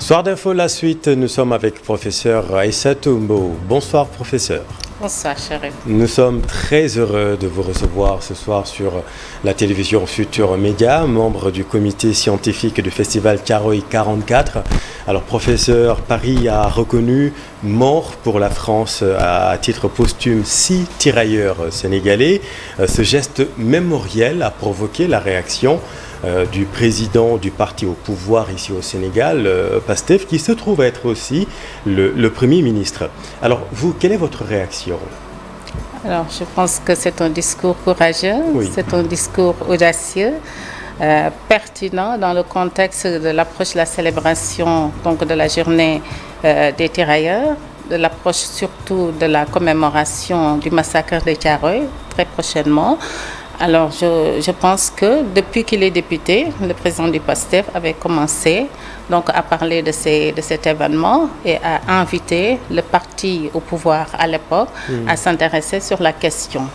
Soir d'info, la suite, nous sommes avec professeur Aïssatou Mbow. Bonsoir professeur. Bonsoir chérie. Nous sommes très heureux de vous recevoir ce soir sur la télévision Futur Média, membre du comité scientifique du festival Thiaroye 44. Alors professeur, Paris a reconnu mort pour la France à titre posthume 6 tirailleurs sénégalais. Ce geste mémoriel a provoqué la réaction du président du parti au pouvoir ici au Sénégal, PASTEF, qui se trouve être aussi le Premier ministre. Alors vous, quelle est votre réaction ? Alors je pense que c'est un discours courageux, Oui. c'est un discours audacieux, pertinent dans le contexte de l'approche de la célébration donc de la journée des tirailleurs, de l'approche surtout de la commémoration du massacre de Thiaroye très prochainement. Alors, je pense que depuis qu'il est député, le président du PASTEF avait commencé donc, à parler de cet événement et à inviter le parti au pouvoir à l'époque à s'intéresser sur la question.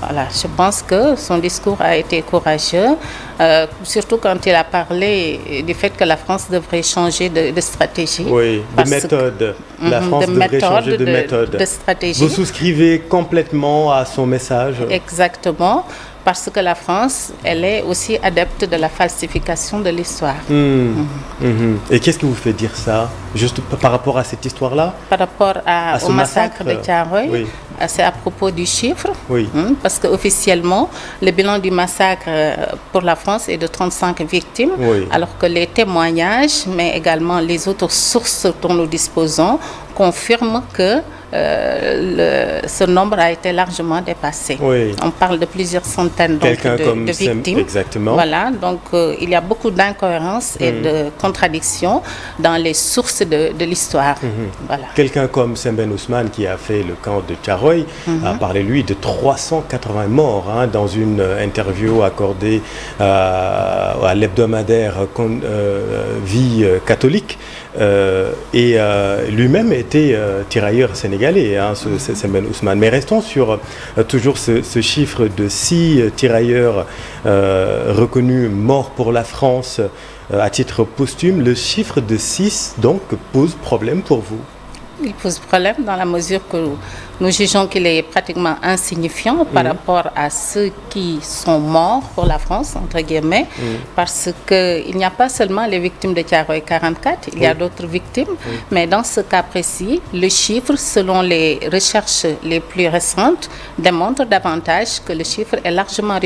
Voilà, je pense que son discours a été courageux, surtout quand il a parlé du fait que la France devrait changer de stratégie. Oui, de méthode. La France devrait changer de méthode. De stratégie. Vous souscrivez complètement à son message ? Exactement. Parce que la France, elle est aussi adepte de la falsification de l'histoire. Et qu'est-ce qui vous fait dire ça ? Juste par rapport à cette histoire-là ? Par rapport au massacre de Thiaroye, oui. C'est à propos du chiffre. Oui. Parce qu'officiellement, le bilan du massacre pour la France est de 35 victimes, Oui. alors que les témoignages, mais également les autres sources dont nous disposons, confirment que ce nombre a été largement dépassé. Oui. On parle de plusieurs centaines donc, de victimes. Exactement. Voilà, donc il y a beaucoup d'incohérences et de contradictions dans les sources de l'histoire. Voilà. Quelqu'un comme Sembène Ousmane, qui a fait le camp de Thiaroye, a parlé, lui, de 380 morts dans une interview accordée à l'hebdomadaire Vie catholique. Et lui-même était tirailleur sénégalais, ce Sembène Ousmane. Mais restons sur toujours ce chiffre de 6 tirailleurs reconnus morts pour la France à titre posthume. Le chiffre de 6, donc, pose problème pour vous ? Il pose problème dans la mesure que nous jugeons qu'il est pratiquement insignifiant par rapport à ceux qui sont morts pour la France, entre guillemets, parce qu'il n'y a pas seulement les victimes de Thiaroye 44, il y a d'autres victimes, mais dans ce cas précis, le chiffre, selon les recherches les plus récentes, démontre davantage que le chiffre est largement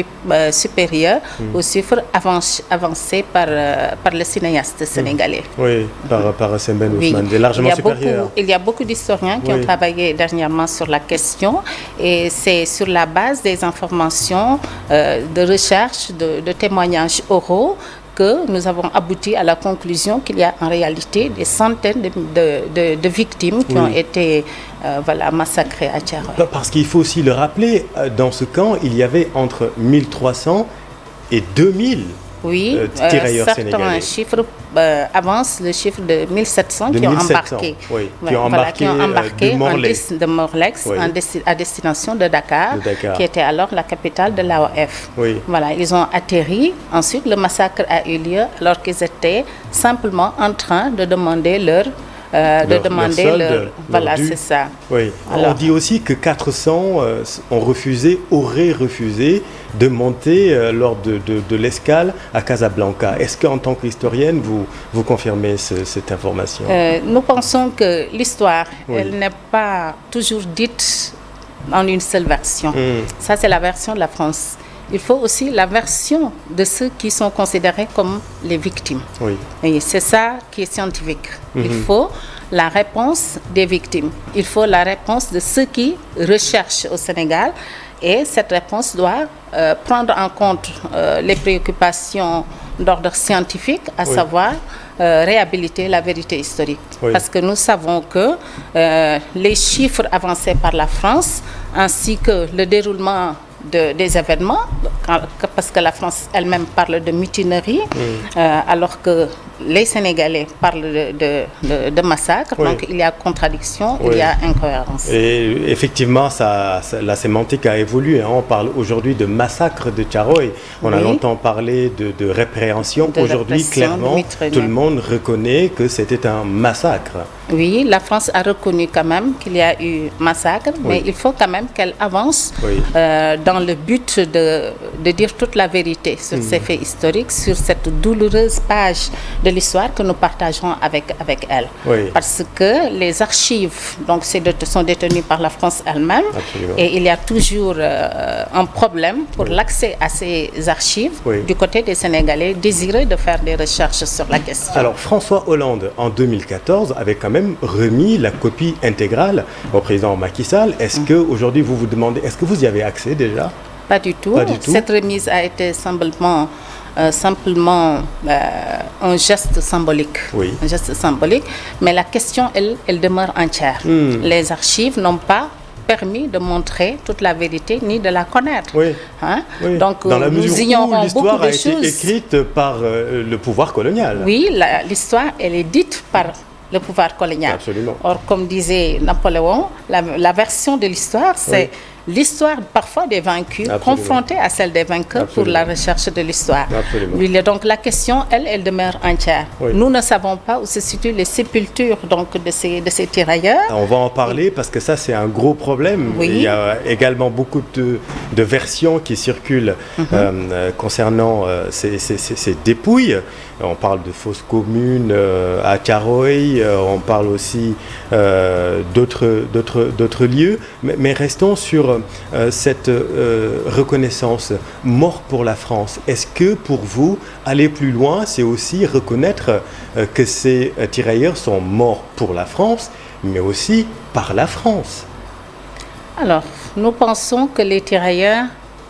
supérieur au chiffre avancé par le cinéaste sénégalais. Oui, par Sembène Ousmane, il est largement supérieur. Il y a beaucoup d'historiens qui ont travaillé dernièrement sur la question et c'est sur la base des informations de recherche, de témoignages oraux que nous avons abouti à la conclusion qu'il y a en réalité des centaines de victimes qui ont été massacrées à Thiaroye. Parce qu'il faut aussi le rappeler, dans ce camp, il y avait entre 1300 et 2000 tirailleurs sénégalais. Certains chiffres avancent le chiffre de 1700 qui ont embarqué, qui ont embarqué de Morlex à destination de Dakar, qui était alors la capitale de l'AOF. Oui. Voilà, ils ont atterri. Ensuite, le massacre a eu lieu alors qu'ils étaient simplement en train de demander leur voilà, dû. C'est ça. Oui. Alors, on dit aussi que 400 auraient refusé de monter lors de l'escale à Casablanca. Est-ce qu'en tant qu'historienne, vous confirmez cette information ? Nous pensons que l'histoire, elle n'est pas toujours dite en une seule version. Ça, c'est la version de la France. Il faut aussi la version de ceux qui sont considérés comme les victimes. Oui. Et c'est ça qui est scientifique. Il faut la réponse des victimes. Il faut la réponse de ceux qui recherchent au Sénégal. Et cette réponse doit prendre en compte les préoccupations d'ordre scientifique, à savoir réhabiliter la vérité historique. Parce que nous savons que les chiffres avancés par la France, ainsi que le déroulement des événements, parce que la France elle-même parle de mutinerie, alors que les Sénégalais parlent de massacre. Oui. Donc il y a contradiction, oui. Il y a incohérence. Et effectivement, la sémantique a évolué. Hein. On parle aujourd'hui de massacre de Thiaroye. On oui. a longtemps parlé de répréhension. Aujourd'hui, clairement, tout le monde reconnaît que c'était un massacre. Oui, la France a reconnu quand même qu'il y a eu massacre, oui. Mais il faut quand même qu'elle avance oui. Dans le but de dire toute la vérité sur ces faits historiques, sur cette douloureuse page de l'histoire que nous partageons avec elle. Oui. Parce que les archives donc, sont détenues par la France elle-même. Absolument. Et il y a toujours un problème pour oui. l'accès à ces archives oui. du côté des Sénégalais désireux de faire des recherches sur la question. Alors François Hollande, en 2014, avait quand même remis la copie intégrale au président Macky Sall. Est-ce qu'aujourd'hui vous vous demandez, est-ce que vous y avez accès déjà? Pas du tout. Pas du tout. Cette remise a été simplement un geste symbolique. Oui. Un geste symbolique. Mais la question, elle demeure entière. Les archives n'ont pas permis de montrer toute la vérité ni de la connaître. Oui. Hein? Oui. Donc, dans la mesure nous ignorons où l'histoire beaucoup de choses. L'histoire a été écrite par le pouvoir colonial. Oui, l'histoire, elle est dite par le pouvoir colonial. Absolument. Or, comme disait Napoléon, la version de l'histoire, c'est l'histoire parfois des vaincus, confrontée à celle des vainqueurs pour la recherche de l'histoire. Donc la question, elle demeure entière. Oui. Nous ne savons pas où se situent les sépultures donc, de ces tirailleurs. On va en parler parce que ça, c'est un gros problème. Oui. Il y a également beaucoup de versions qui circulent concernant ces dépouilles. On parle de fosses communes à Thiaroye, on parle aussi d'autres lieux. Mais restons sur cette reconnaissance mort pour la France. Est-ce que pour vous, aller plus loin, c'est aussi reconnaître que ces tirailleurs sont morts pour la France, mais aussi par la France? Alors, nous pensons que les tirailleurs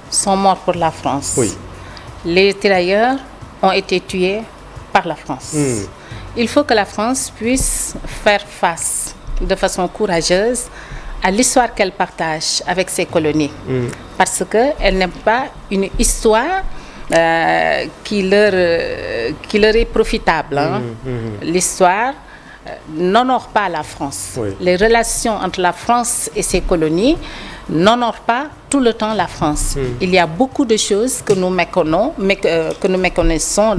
sont morts pour la France. Oui. Les tirailleurs ont été tués par la France. Il faut que la France puisse faire face de façon courageuse à l'histoire qu'elle partage avec ses colonies. Parce qu'elle n'est pas une histoire qui leur est profitable. Hein. L'histoire n'honore pas la France. Oui. Les relations entre la France et ses colonies n'honorent pas tout le temps la France. Il y a beaucoup de choses que nous méconnaissons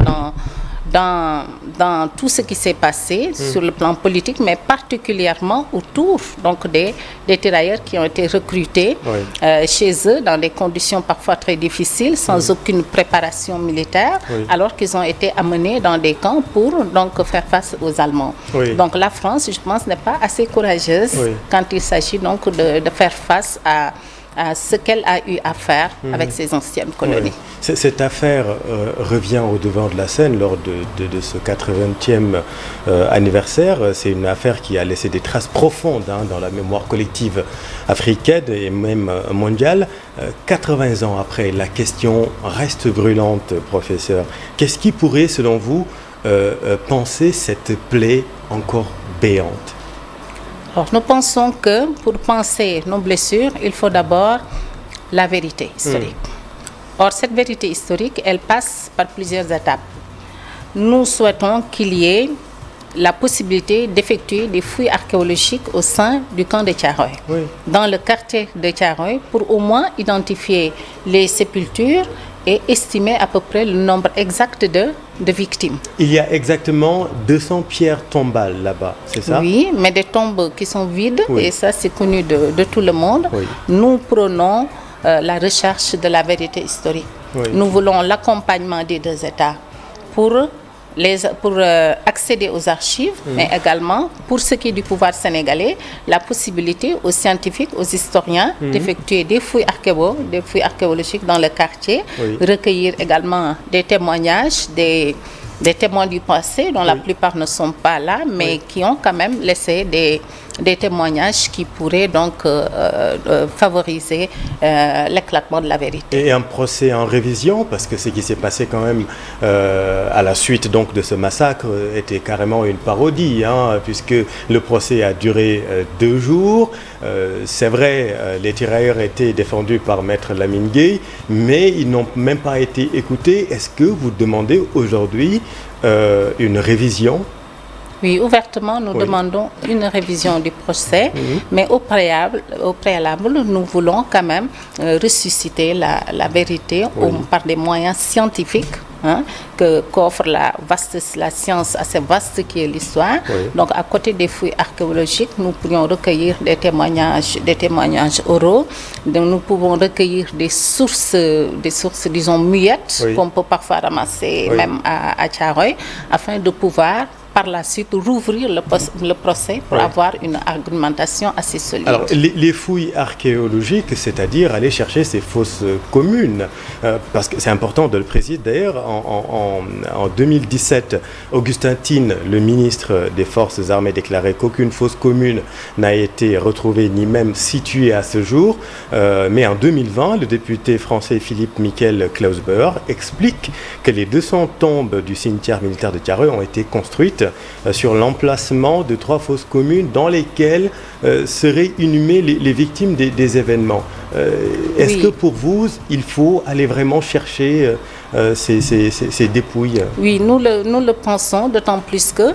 dans tout ce qui s'est passé sur le plan politique, mais particulièrement autour donc, des tirailleurs qui ont été recrutés chez eux dans des conditions parfois très difficiles, sans aucune préparation militaire, alors qu'ils ont été amenés dans des camps pour donc, faire face aux Allemands. Donc la France, je pense, n'est pas assez courageuse quand il s'agit donc de faire face à ce qu'elle a eu à faire avec ses anciennes colonies. Cette affaire revient au devant de la scène lors de ce 80e anniversaire. C'est une affaire qui a laissé des traces profondes dans la mémoire collective africaine et même mondiale. 80 ans après, la question reste brûlante, professeur. Qu'est-ce qui pourrait, selon vous, penser cette plaie encore béante? Alors, nous pensons que pour penser nos blessures, il faut d'abord la vérité historique. Or, cette vérité historique, elle passe par plusieurs étapes. Nous souhaitons qu'il y ait la possibilité d'effectuer des fouilles archéologiques au sein du camp de Thiaroye, dans le quartier de Thiaroye, pour au moins identifier les sépultures et estimer à peu près le nombre exact de victimes. Il y a exactement 200 pierres tombales là-bas, c'est ça? Oui, mais des tombes qui sont vides, et ça c'est connu de tout le monde. Nous prenons la recherche de la vérité historique. Nous voulons l'accompagnement des deux États pour accéder aux archives, mais également, pour ce qui est du pouvoir sénégalais, la possibilité aux scientifiques, aux historiens d'effectuer des fouilles archéologiques dans le quartier, recueillir également des témoignages, des témoins du passé, dont la plupart ne sont pas là, mais qui ont quand même laissé des témoignages qui pourraient donc favoriser l'éclatement de la vérité. Et un procès en révision, parce que ce qui s'est passé quand même à la suite donc de ce massacre était carrément une parodie, puisque le procès a duré 2 jours. C'est vrai, les tirailleurs étaient défendus par Maître Lamine Gueye, mais ils n'ont même pas été écoutés. Est-ce que vous demandez aujourd'hui une révision? Oui, ouvertement, nous demandons une révision du procès, mais au préalable, nous voulons quand même ressusciter la vérité par des moyens scientifiques qu'offre la science assez vaste qui est l'histoire. Donc, à côté des fouilles archéologiques, nous pourrions recueillir des témoignages oraux. Donc, nous pouvons recueillir des sources, disons, muettes, qu'on peut parfois ramasser même à Thiaroye, afin de pouvoir par la suite rouvrir le procès pour avoir une argumentation assez solide. Alors, les fouilles archéologiques, c'est-à-dire aller chercher ces fosses communes, parce que c'est important de le préciser d'ailleurs, en 2017, Augustin Tine, le ministre des Forces armées, déclarait qu'aucune fosse commune n'a été retrouvée ni même située à ce jour. Mais en 2020, le député français Philippe Michael Klausbauer explique que les 200 tombes du cimetière militaire de Thiaroye ont été construites sur l'emplacement de 3 fosses communes dans lesquelles seraient inhumées les victimes des événements. Est-ce que pour vous, il faut aller vraiment chercher ces dépouilles? Oui, nous le pensons, d'autant plus que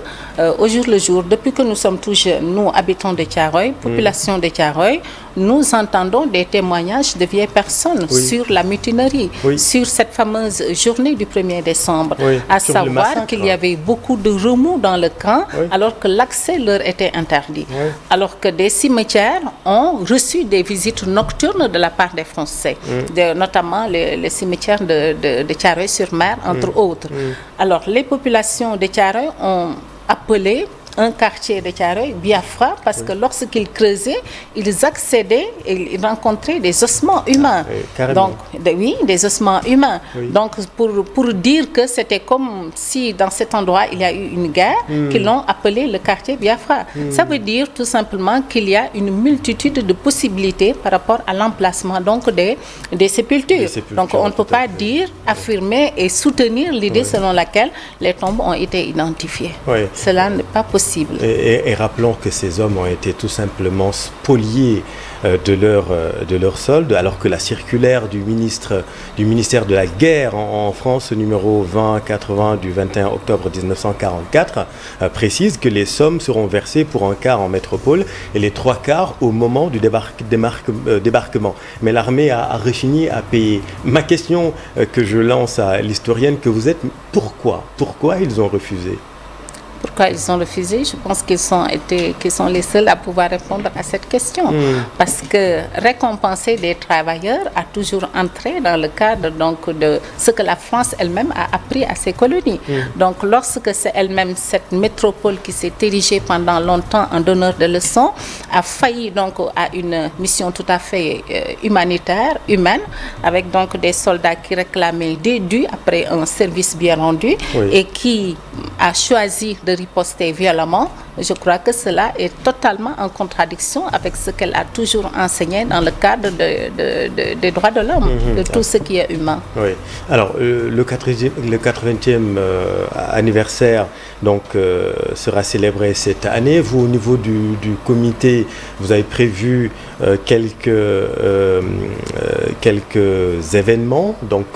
au jour le jour, depuis que nous sommes tous jeunes, nous habitants de Thiaroye, population de Thiaroye, nous entendons des témoignages de vieilles personnes sur la mutinerie, sur cette fameuse journée du 1er décembre, à savoir qu'il y avait beaucoup de remous dans le camp, alors que l'accès leur était interdit. Alors que des cimetières ont reçu des visites nocturnes de la part des Français, notamment les cimetières de Thiaroye-sur-Mer, entre autres. Alors, les populations de Thiaroye ont appelé un quartier de Thiaroye Biafra, parce que lorsqu'ils creusaient, ils accédaient et ils rencontraient des ossements humains. Donc, des ossements humains. Donc, pour dire que c'était comme si dans cet endroit il y a eu une guerre, qu'ils l'ont appelé le quartier Biafra. Ça veut dire tout simplement qu'il y a une multitude de possibilités par rapport à l'emplacement donc des sépultures. Donc, on ne peut pas dire, affirmer et soutenir l'idée selon laquelle les tombes ont été identifiées. Cela n'est pas possible. Et rappelons que ces hommes ont été tout simplement spoliés de leur solde, alors que la circulaire du ministère de la Guerre en France, numéro 2080 du 21 octobre 1944, précise que les sommes seront versées pour un quart en métropole et les 3 quarts au moment du débarquement. Mais l'armée a rechigné à payer. Ma question que je lance à l'historienne que vous êtes, pourquoi ils ont refusé? Pourquoi ils ont refusé? Je pense qu'ils sont les seuls à pouvoir répondre à cette question. Parce que récompenser des travailleurs a toujours entré dans le cadre donc, de ce que la France elle-même a appris à ses colonies. Donc lorsque c'est elle-même cette métropole qui s'est érigée pendant longtemps en donneur de leçons, a failli donc à une mission tout à fait humaine, avec donc des soldats qui réclamaient des dus après un service bien rendu et qui a choisi de riposter violemment. Je crois que cela est totalement en contradiction avec ce qu'elle a toujours enseigné dans le cadre des droits de l'homme, de tout ce qui est humain. Oui. Alors, le 80e anniversaire donc, sera célébré cette année. Vous, au niveau du comité, vous avez prévu quelques événements donc,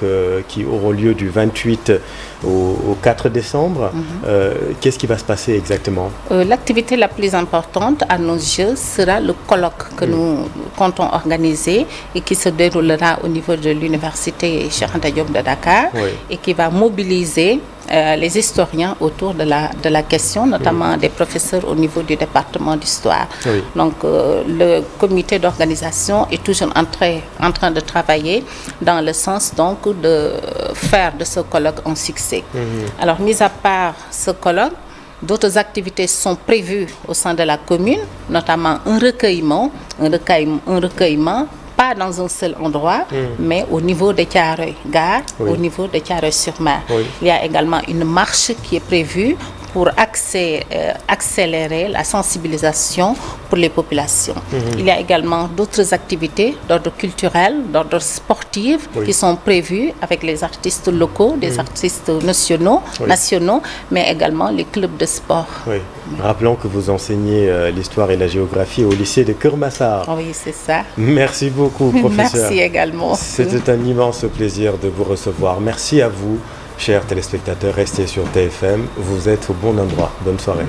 qui auront lieu du 28 au 4 décembre. Qu'est-ce qui va se passer exactement? L'activité la plus importante à nos yeux sera le colloque que nous comptons organiser et qui se déroulera au niveau de l'université Cheikh Anta Diop de Dakar et qui va mobiliser les historiens autour de la question, notamment des professeurs au niveau du département d'histoire. Donc le comité d'organisation est toujours en train de travailler dans le sens donc de faire de ce colloque un succès. Alors, mis à part ce colloque, d'autres activités sont prévues au sein de la commune, notamment un recueillement, pas dans un seul endroit, mais au niveau de Thiaroye Gare, au niveau de Thiaroye-sur-Mer. Il y a également une marche qui est prévue pour accélérer la sensibilisation pour les populations. Il y a également d'autres activités d'ordre culturel, d'ordre sportif qui sont prévues avec les artistes locaux, des artistes nationaux, mais également les clubs de sport. Oui. Rappelons que vous enseignez l'histoire et la géographie au lycée de Keur Massar. Oui, c'est ça. Merci beaucoup, professeur. Merci également. C'était un immense plaisir de vous recevoir. Merci à vous, chers téléspectateurs. Restez sur TFM. Vous êtes au bon endroit. Bonne soirée.